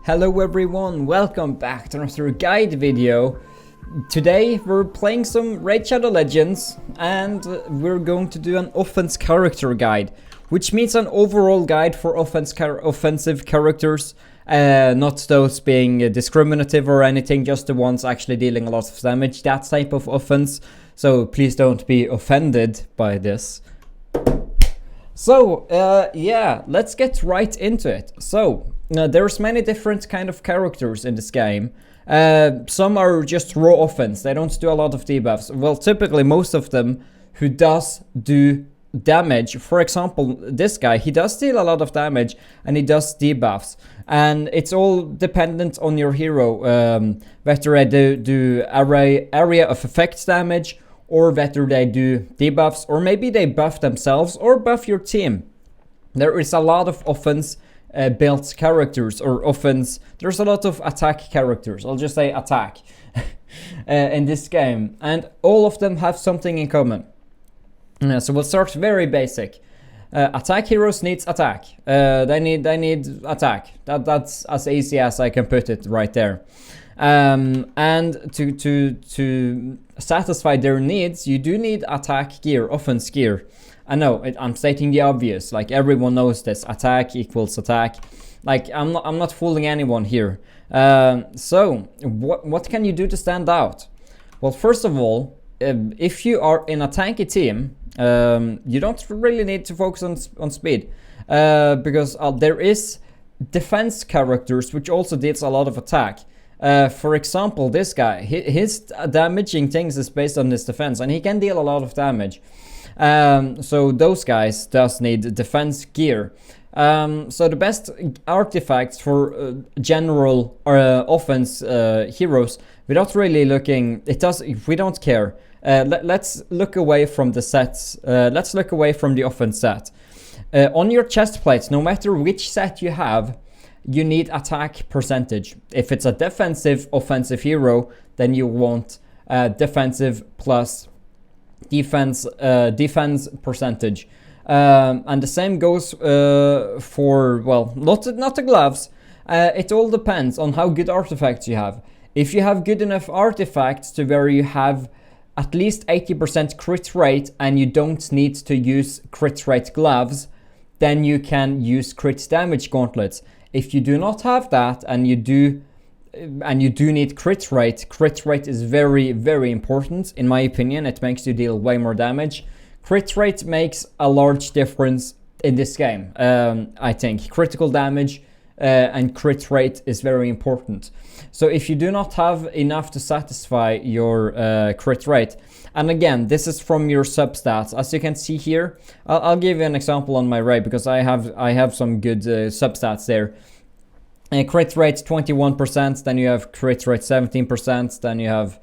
Hello everyone, welcome back to another guide video. Today we're playing some Raid Shadow Legends and we're going to do an offense character guide, which means an overall guide for offensive characters, not those being discriminative or anything, just the ones actually dealing a lot of damage, that type of offense. So please don't be offended by this. So yeah, let's get right into it. So there's many different kind of characters in this game. Some are just raw offense, they don't do a lot of debuffs. Well, typically most of them who does do damage. For example, this guy, he does deal a lot of damage and he does debuffs. And it's all dependent on your hero, whether they do area of effect damage, or whether they do debuffs, or maybe they buff themselves or buff your team. There is a lot of offense built characters, or offense, there's a lot of attack characters, I'll just say attack, in this game, and all of them have something in common. So we'll start very basic. Attack heroes needs attack. They need attack. That's as easy as I can put it right there. And to satisfy their needs, you do need attack gear, offense gear. I know I'm stating the obvious, like everyone knows this. Attack equals attack. Like I'm not fooling anyone here. So what can you do to stand out? Well, first of all, if you are in a tanky team, you don't really need to focus on speed, because there is defense characters which also deals a lot of attack. For example, this guy, his damaging things is based on his defense, and he can deal a lot of damage. So those guys does need defense gear. So the best artifacts for general offense heroes, without really looking, we don't care. Let's look away from the sets. Let's look away from the offense set. On your chest plates, no matter which set you have, you need attack percentage. If it's a defensive offensive hero, then you want defensive plus defense percentage. And the same goes for, well, not the gloves. It all depends on how good artifacts you have. If you have good enough artifacts to where you have at least 80% crit rate and you don't need to use crit rate gloves, then you can use crit damage gauntlets. If you do not have that and you do need crit rate is very, very important. In my opinion, it makes you deal way more damage. Crit rate makes a large difference in this game. I think critical damage and crit rate is very important. So if you do not have enough to satisfy your crit rate, and again, this is from your substats, as you can see here. I'll give you an example on my raid because I have some good substats there. Crit rate 21%, then you have crit rate 17%, then you have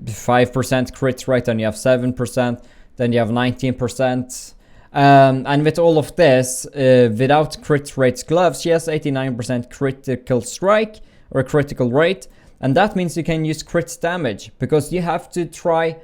5% crit rate, then you have 7%, then you have 19%. And with all of this, without crit rate gloves, she has 89% critical strike or critical rate, and that means you can use crit damage because you have to try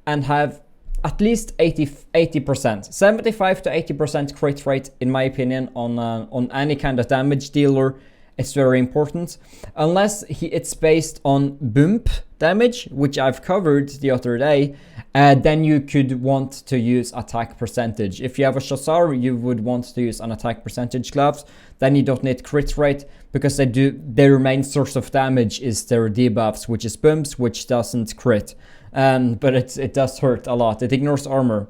and have at least 80%, 75 to 80% crit rate, in my opinion, on any kind of damage dealer. It's very important, unless it's based on bump damage, which I've covered the other day. Then you could want to use attack percentage. If you have a Shazar, you would want to use an attack percentage gloves. Then you don't need crit rate because their main source of damage is their debuffs, which is bumps, which doesn't crit, but it does hurt a lot. It ignores armor.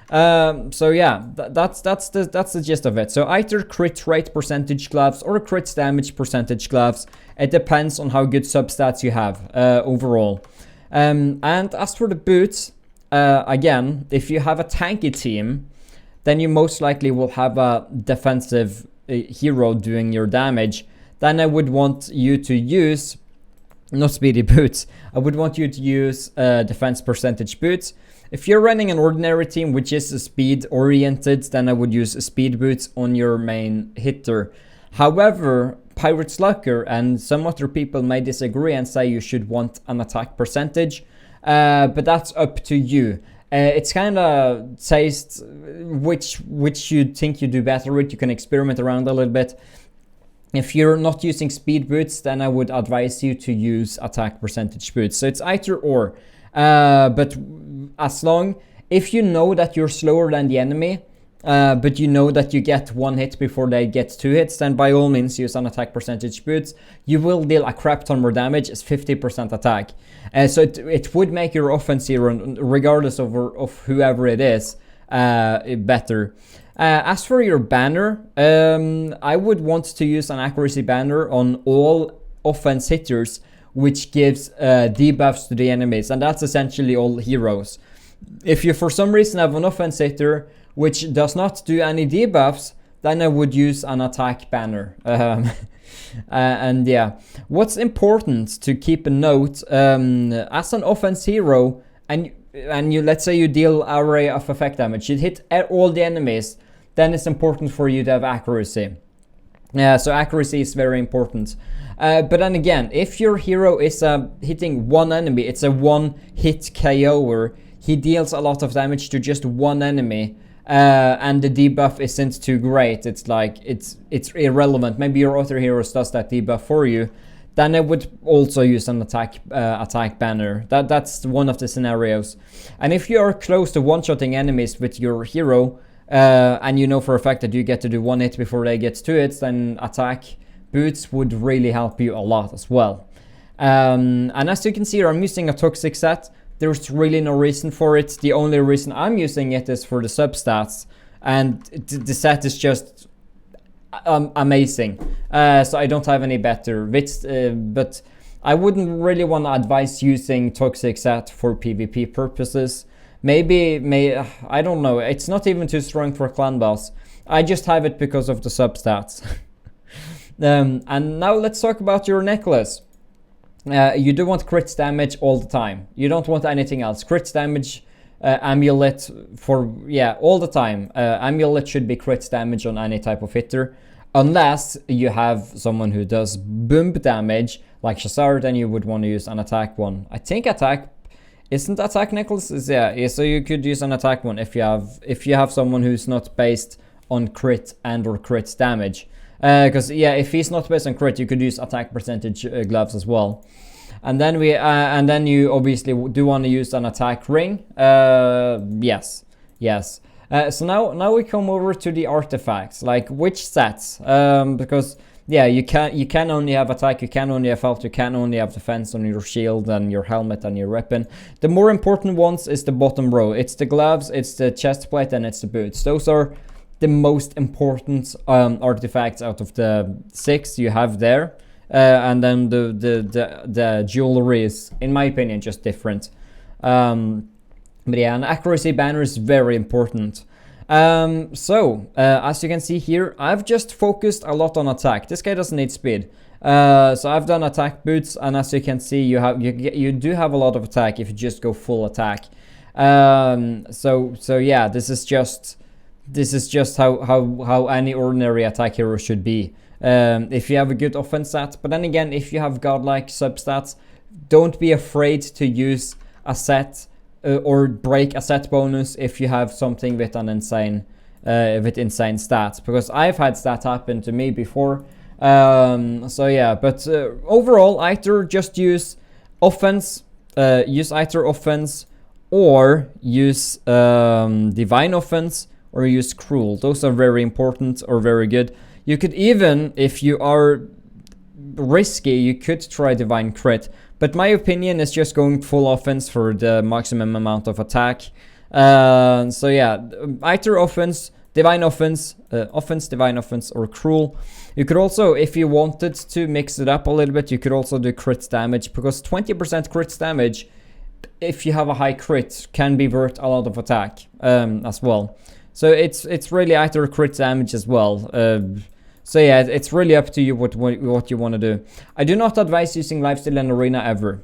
So yeah, that's the gist of it. So either crit rate percentage gloves or crit damage percentage gloves. It depends on how good substats you have overall. And as for the boots, again, if you have a tanky team, then you most likely will have a defensive hero doing your damage. Then I would want you to use, not speedy boots, I would want you to use defense percentage boots. If you're running an ordinary team which is speed oriented, then I would use speed boots on your main hitter. However, Pirate Slacker and some other people may disagree and say you should want an attack percentage, but that's up to you. It's kind of taste which you think you do better with. You can experiment around a little bit. If you're not using speed boots, then I would advise you to use attack percentage boots. So it's either or. But as long, if you know that you're slower than the enemy, but you know that you get one hit before they get two hits, then by all means use an attack percentage boots. You will deal a crap ton more damage. It's 50% attack. So it would make your offense hero, regardless of whoever it is, better. As for your banner, I would want to use an accuracy banner on all offense hitters, which gives debuffs to the enemies, and that's essentially all heroes. If you for some reason have an offense hitter which does not do any debuffs, then I would use an attack banner. And yeah, what's important to keep a note, as an offense hero, and you let's say you deal array of effect damage, you hit all the enemies, then it's important for you to have accuracy. So accuracy is very important. But then again, if your hero is hitting one enemy, it's a one-hit KO'er, he deals a lot of damage to just one enemy, and the debuff isn't too great. It's like, it's irrelevant. Maybe your other heroes does that debuff for you. Then I would also use an attack banner. That's one of the scenarios. And if you are close to one-shotting enemies with your hero, and you know for a fact that you get to do one hit before they get two hits, then attack boots would really help you a lot as well. And as you can see here, I'm using a toxic set. There's really no reason for it. The only reason I'm using it is for the substats, and the set is just amazing. So I don't have any better bits, but I wouldn't really want to advise using toxic set for PvP purposes. Maybe, I don't know, it's not even too strong for clan boss. I just have it because of the substats. And now let's talk about your necklace. You do want crit damage all the time. You don't want anything else. Crit damage, amulet all the time. Amulet should be crit damage on any type of hitter. Unless you have someone who does bump damage, like Shazar, then you would want to use an attack one. I think isn't attack necklaces? Yeah, so you could use an attack one if you have someone who's not based on crit and or crit damage. Because if he's not based on crit, you could use attack percentage gloves as well. And then you obviously do want to use an attack ring. Yes. So now we come over to the artifacts, like which sets, because you can only have attack, you can only have health, you can only have defense on your shield and your helmet and your weapon. The more important ones is the bottom row. It's the gloves, it's the chest plate, and it's the boots. Those are the most important artifacts out of the 6 you have there. And then the jewelry is, in my opinion, just different. But yeah, an accuracy banner is very important. So as you can see here, I've just focused a lot on attack. This guy doesn't need speed. So I've done attack boots, and as you can see, you do have a lot of attack if you just go full attack. So yeah, this is just how any ordinary attack hero should be. If you have a good offense stat, but then again, if you have godlike substats, don't be afraid to use a set or break a set bonus if you have something with an insane stats, because I've had that happen to me before. So yeah, but overall, either just use offense, either offense, or use divine offense, or use cruel. Those are very important or very good. You could even, if you are risky, you could try divine crit. But my opinion is just going full offense for the maximum amount of attack. So yeah, either offense, divine offense, divine offense, or cruel. You could also, if you wanted to mix it up a little bit, you could also do crit damage, because 20% crit damage, if you have a high crit, can be worth a lot of attack as well. So it's really either crit damage as well. So yeah, it's really up to you what you want to do. I do not advise using lifesteal in arena ever.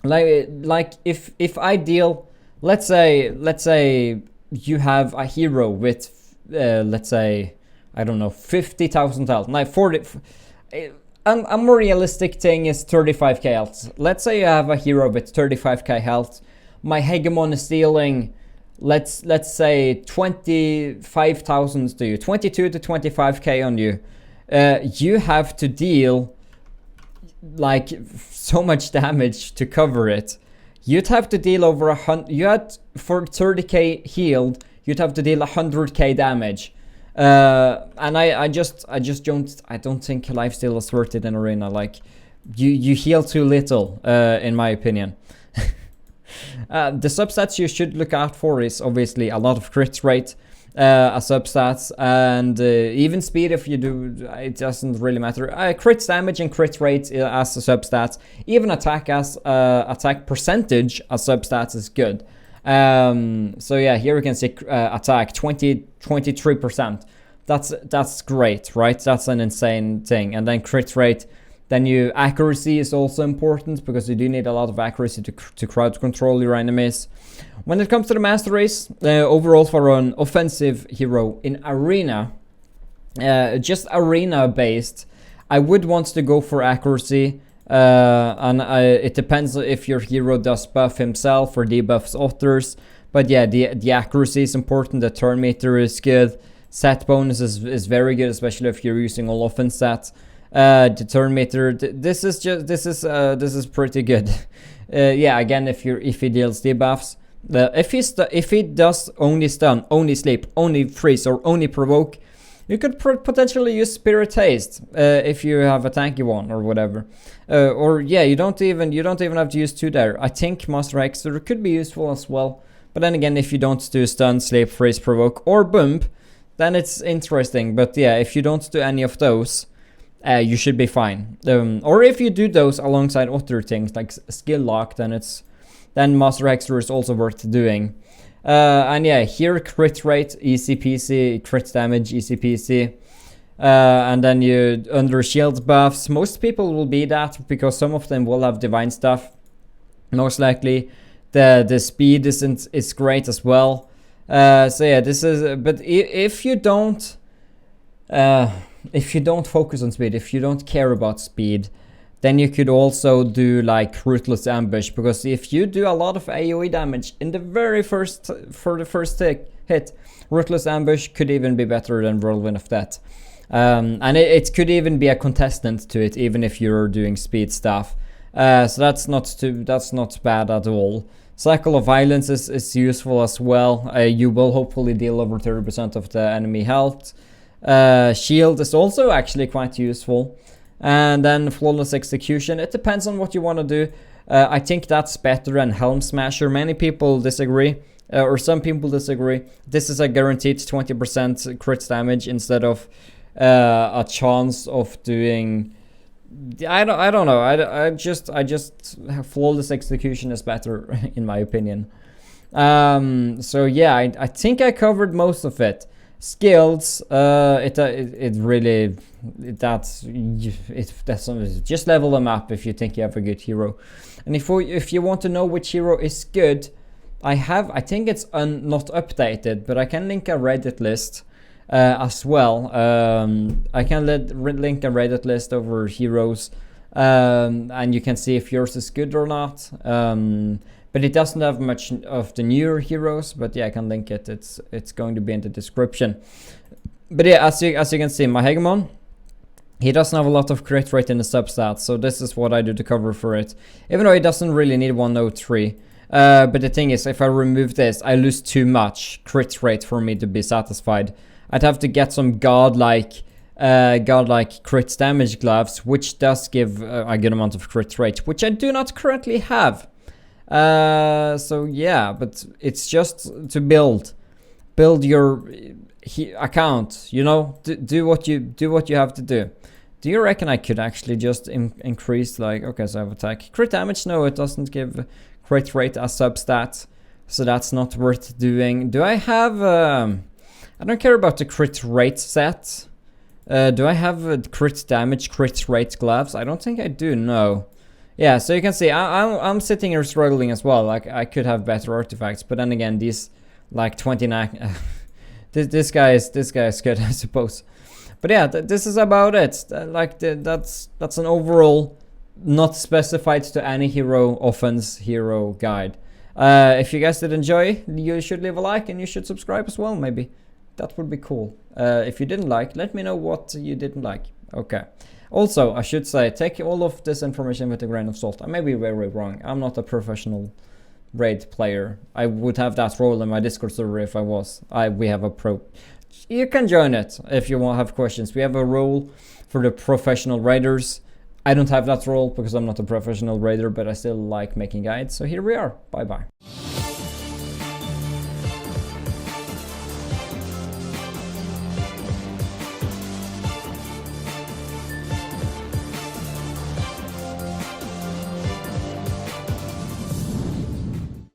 Like if I deal, let's say you have a hero with let's say, I don't know, 50,000 health. Like 40. A more realistic thing is 35k health. Let's say you have a hero with 35k health. My hegemon is dealing, let's say 25,000 to you, 22 to 25k on you. you have to deal like so much damage to cover it. You'd have to deal over 100. For 30k healed, you'd have to deal 100k damage. And I don't think lifesteal is worth it in arena. Like, you heal too little, in my opinion. The substats you should look out for is obviously a lot of crit rate, a substats, and even speed. If you do, it doesn't really matter. Crit damage and crit rate as a substats. Even attack as attack percentage as substats is good. So yeah, here we can see attack 23%. That's great, right? That's an insane thing. And then crit rate. Then accuracy is also important, because you do need a lot of accuracy to crowd control your enemies. When it comes to the masteries, overall for an offensive hero in arena, just arena based, I would want to go for accuracy. And it depends if your hero does buff himself or debuffs others. But yeah, the accuracy is important. The turn meter is good. Set bonus is very good, especially if you're using all offense stats. The turn meter, this is pretty good. Yeah, again, if he deals debuffs, if he does only stun, only sleep, only freeze, or only provoke, you could potentially use Spirit Haste if you have a tanky one or whatever. Or yeah, you don't even have to use 2 there. I think Master Hexer could be useful as well. But then again, if you don't do stun, sleep, freeze, provoke, or bump, then it's interesting. But yeah, if you don't do any of those, you should be fine. Or if you do those alongside other things like skill lock, then Master Hexer is also worth doing. And yeah, here crit rate, easy peasy, crit damage, easy peasy. And then you under shield buffs, most people will be that, because some of them will have divine stuff. Most likely, the speed is great as well. So yeah, this is. But if you don't focus on speed, if you don't care about speed, then you could also do like Ruthless Ambush, because if you do a lot of AoE damage in the very first hit, Ruthless Ambush could even be better than Whirlwind of Death. And it could even be a contestant to it, even if you're doing speed stuff. So that's not bad at all. Cycle of Violence is useful as well. You will hopefully deal over 30% of the enemy health. Shield is also actually quite useful. And then Flawless Execution, it depends on what you want to do. I think that's better than Helm Smasher. Many people disagree, or some people disagree. This is a guaranteed 20% crit damage instead of a chance of doing. I don't know. I just Flawless Execution is better in my opinion. So yeah, I think I covered most of it. Skills, that's just level them up if you think you have a good hero. And if you want to know which hero is good, I think it's not updated, but I can link a Reddit list as well. I can link a Reddit list over heroes, and you can see if yours is good or not. But it doesn't have much of the newer heroes. But yeah, I can link it. It's going to be in the description. But yeah, as you can see, my Hegemon, he doesn't have a lot of crit rate in the substats. So this is what I do to cover for it. Even though he doesn't really need 103. But the thing is, if I remove this, I lose too much crit rate for me to be satisfied. I'd have to get some godlike crit damage gloves, which does give a good amount of crit rate, which I do not currently have. So yeah, but it's just to build your account, you know, do what you have to do. Do you reckon I could actually just increase, like, okay, so I have attack, crit damage? No, it doesn't give crit rate as substat, so that's not worth doing. Do I have I don't care about the crit rate set. Do I have crit damage, crit rate gloves? I don't think I do, no. Yeah, so you can see I'm sitting here struggling as well. Like, I could have better artifacts, but then again, these like 29. this guy is good, I suppose. But yeah, this is about it. That's an overall, not specified to any hero offense hero guide. If you guys did enjoy, you should leave a like and you should subscribe as well, maybe. That would be cool. If you didn't like, let me know what you didn't like. Okay. Also, I should say, take all of this information with a grain of salt. I may be very wrong. I'm not a professional raid player. I would have that role in my Discord server if I was. We have a pro. You can join it if you want to have questions. We have a role for the professional raiders. I don't have that role because I'm not a professional raider, but I still like making guides. So here we are. Bye bye.